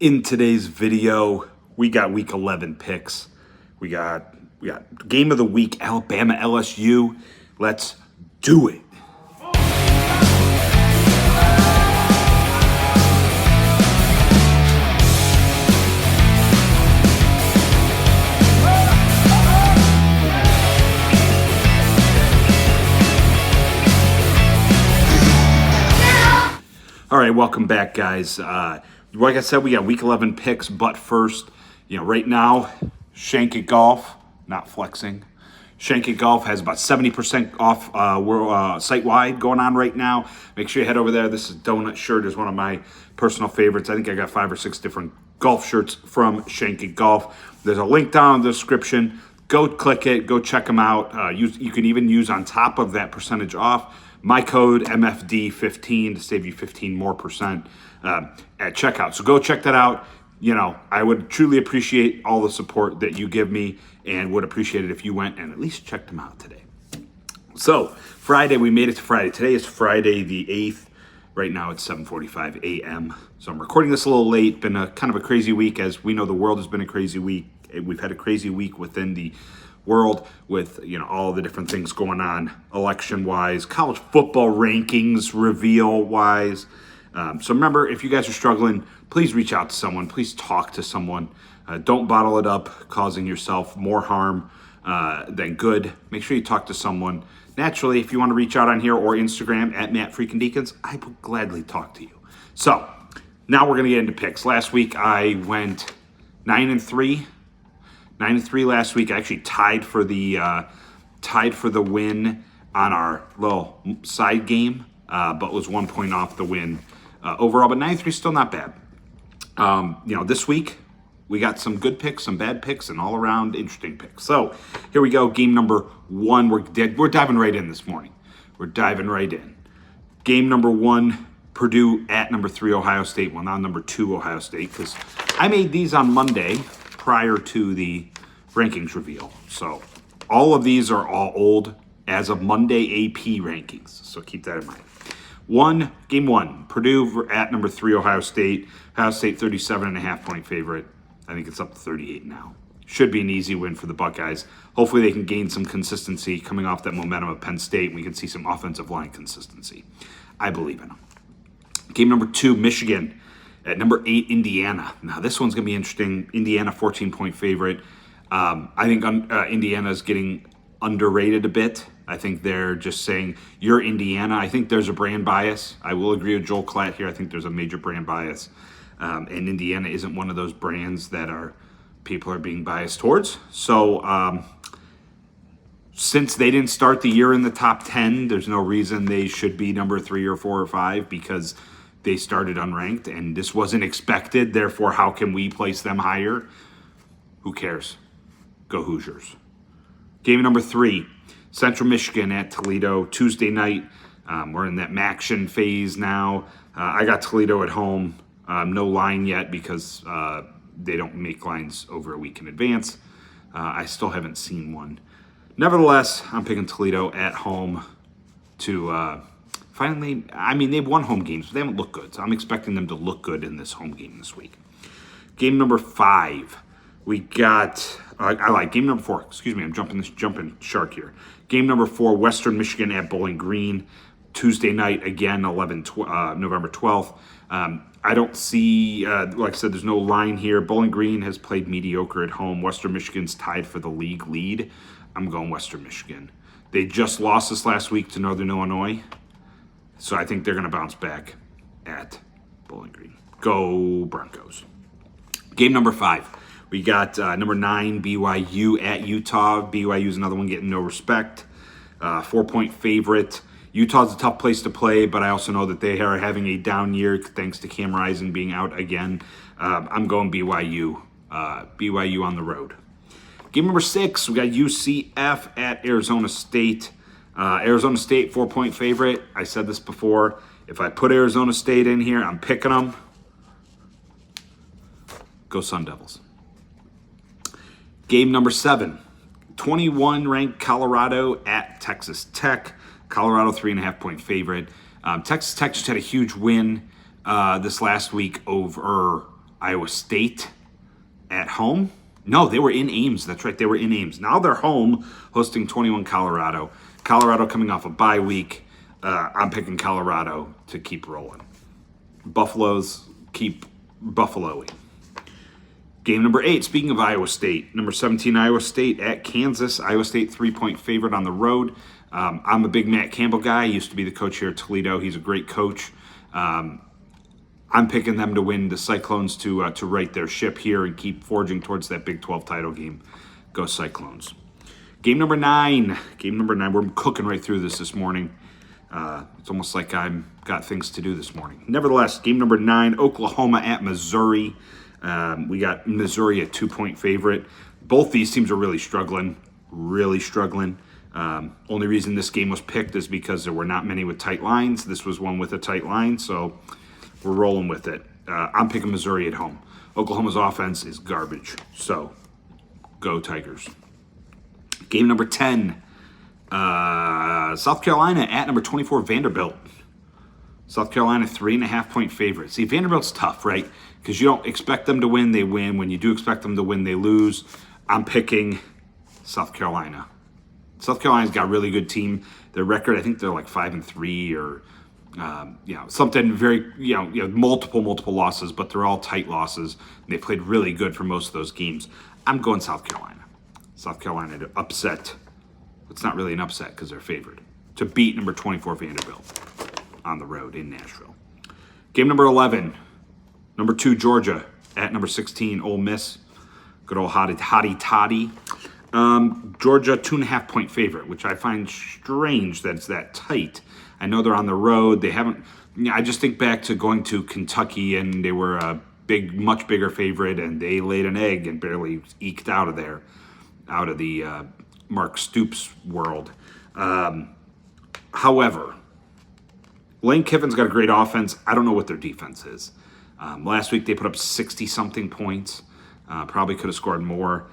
In today's video, we got week 11 picks. We got game of the week, Alabama LSU. Let's do it. All right, welcome back, guys. Like I said, we got week 11 picks, but first, right now, ShankIt Golf, not flexing. ShankIt Golf has about 70% off site-wide going on right now. Make sure you head over there. This donut shirt is one of my personal favorites. I think I got 5 or 6 different golf shirts from ShankIt Golf. There's a link down in the description. Go click it. Go check them out. You can even use on top of that percentage off my code MFD15 to save you 15% more at checkout. So go check that out. I would truly appreciate all the support that you give me and would appreciate it if you went and at least checked them out today. So Friday, we made it to Friday. Today is Friday the 8th. Right now it's 7:45 a.m. So I'm recording this a little late. Been a kind of a crazy week. As we know, the world has been a crazy week. We've had a crazy week within the world with all the different things going on election wise, college football rankings reveal wise. So remember, if you guys are struggling, please reach out to someone. Please talk to someone. Don't bottle it up, causing yourself more harm than good. Make sure you talk to someone. Naturally, if you want to reach out on here or Instagram at Mattfreakindeakins, I would gladly talk to you. So now we're going to get into picks. Last week I went 9-3. 9-3 last week. I actually tied for the win on our little side game, but was 1 point off the win overall. But 9-3 is still not bad. This week we got some good picks, some bad picks, and all around interesting picks. So here we go. Game number 1. We're diving right in this morning. We're diving right in. Game number 1. Purdue at number 3 Ohio State. Well, now number 2 Ohio State, because I made these on Monday prior to the rankings reveal. So all of these are all old as of Monday AP rankings. So keep that in mind. Game 1, Purdue at number 3 Ohio State. Ohio State 37.5 point favorite. I think it's up to 38 now. Should be an easy win for the Buckeyes. Hopefully they can gain some consistency coming off that momentum of Penn State. We can see some offensive line consistency. I believe in them. Game number 2, Michigan at number 8, Indiana. Now, this one's going to be interesting. Indiana, 14-point favorite. I think Indiana is getting underrated a bit. I think they're just saying, you're Indiana. I think there's a brand bias. I will agree with Joel Klatt here. I think there's a major brand bias. And Indiana isn't one of those brands that people are being biased towards. So since they didn't start the year in the top 10, there's no reason they should be number 3 or 4 or 5 because they started unranked, and this wasn't expected. Therefore, how can we place them higher? Who cares? Go Hoosiers. Game number 3, Central Michigan at Toledo, Tuesday night. We're in that Maction phase now. I got Toledo at home. No line yet because they don't make lines over a week in advance. I still haven't seen one. Nevertheless, I'm picking Toledo at home to... Finally, they've won home games, but they haven't looked good. So I'm expecting them to look good in this home game this week. Game number 5, we got, game number 4, excuse me, I'm jumping shark here. Game number 4, Western Michigan at Bowling Green, Tuesday night, again, November 12th. I don't see, like I said, there's no line here. Bowling Green has played mediocre at home. Western Michigan's tied for the league lead. I'm going Western Michigan. They just lost this last week to Northern Illinois. So I think they're going to bounce back at Bowling Green. Go Broncos. Game number 5. We got number 9, BYU at Utah. BYU is another one getting no respect. 4-point favorite. Utah's a tough place to play, but I also know that they are having a down year thanks to Cam Rising being out again. I'm going BYU. BYU on the road. Game number 6, we got UCF at Arizona State. Arizona State, 4-point favorite. I said this before. If I put Arizona State in here, I'm picking them. Go Sun Devils. Game number 7, 21-ranked Colorado at Texas Tech. Colorado, 3.5-point favorite. Texas Tech just had a huge win this last week over Iowa State at home. No, they were in Ames. That's right, they were in Ames. Now they're home hosting 21 Colorado. Colorado coming off a bye week. I'm picking Colorado to keep rolling. Buffaloes keep buffaloing. Game number 8, speaking of Iowa State, number 17 Iowa State at Kansas. Iowa State 3-point favorite on the road. I'm a big Matt Campbell guy. He used to be the coach here at Toledo. He's a great coach. I'm picking them to win, the Cyclones to right their ship here and keep forging towards that Big 12 title game. Go Cyclones. Game number 9. We're cooking right through this morning. It's almost like I've got things to do this morning. Nevertheless, game number 9, Oklahoma at Missouri. We got Missouri a 2-point favorite. Both these teams are really struggling. Only reason this game was picked is because there were not many with tight lines. This was one with a tight line, so we're rolling with it. I'm picking Missouri at home. Oklahoma's offense is garbage, so go Tigers. Game number 10, South Carolina at number 24 Vanderbilt. South Carolina 3.5-point favorite. See, Vanderbilt's tough, right? Because you don't expect them to win, they win. When you do expect them to win, they lose. I'm picking South Carolina. South Carolina's got a really good team. Their record, I think they're like 5-3 or something very, multiple losses, but they're all tight losses. And they played really good for most of those games. I'm going South Carolina. South Carolina to upset. It's not really an upset because they're favored. To beat number 24 Vanderbilt on the road in Nashville. Game number 11, number 2 Georgia at number 16 Ole Miss. Good old hottie toddy. Georgia 2.5-point favorite, which I find strange that it's that tight. I know they're on the road. They haven't. I just think back to going to Kentucky and they were a much bigger favorite, and they laid an egg and barely eked out of there, out of the Mark Stoops world. However, Lane Kiffin's got a great offense. I don't know what their defense is. Last week they put up 60-something points. Probably could have scored more.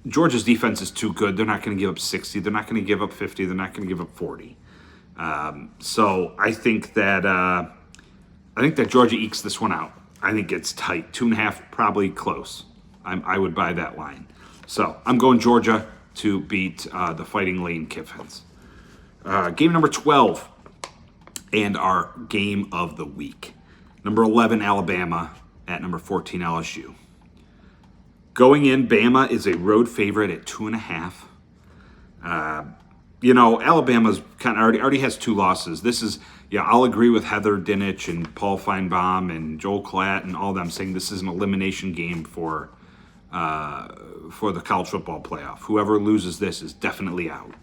Georgia's defense is too good. They're not going to give up 60. They're not going to give up 50. They're not going to give up 40. So I think that Georgia ekes this one out. I think it's tight. 2.5, probably close. I would buy that line. So I'm going Georgia to beat the Fighting Lane Kiffins. Game number 12 and our game of the week. Number 11, Alabama at number 14, LSU. Going in, Bama is a road favorite at 2.5. Alabama's kind of already has 2 losses. This is, I'll agree with Heather Dinich and Paul Feinbaum and Joel Klatt and all them saying this is an elimination game for the college football playoff. Whoever loses this is definitely out,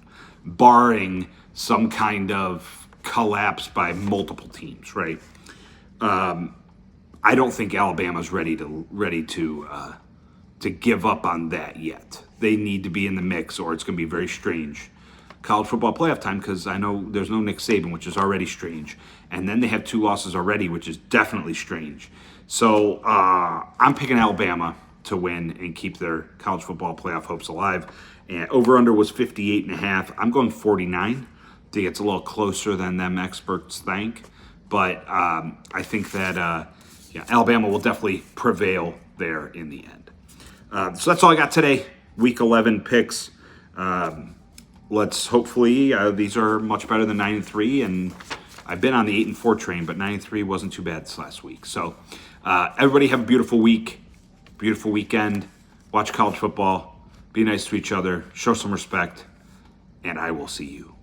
barring some kind of collapse by multiple teams, right? I don't think Alabama's ready to give up on that yet. They need to be in the mix, or it's going to be very strange college football playoff time, because I know there's no Nick Saban, which is already strange. And then they have 2 losses already, which is definitely strange. So I'm picking Alabama to win and keep their college football playoff hopes alive. And over-under was 58.5. I'm going 49. I think it's a little closer than them experts think. But I think that Alabama will definitely prevail there in the end. So that's all I got today. Week 11 picks. Let's hopefully these are much better than 9-3, and I've been on the 8-4 train, but 9-3 wasn't too bad this last week. So everybody have a beautiful week, beautiful weekend. Watch college football. Be nice to each other. Show some respect, and I will see you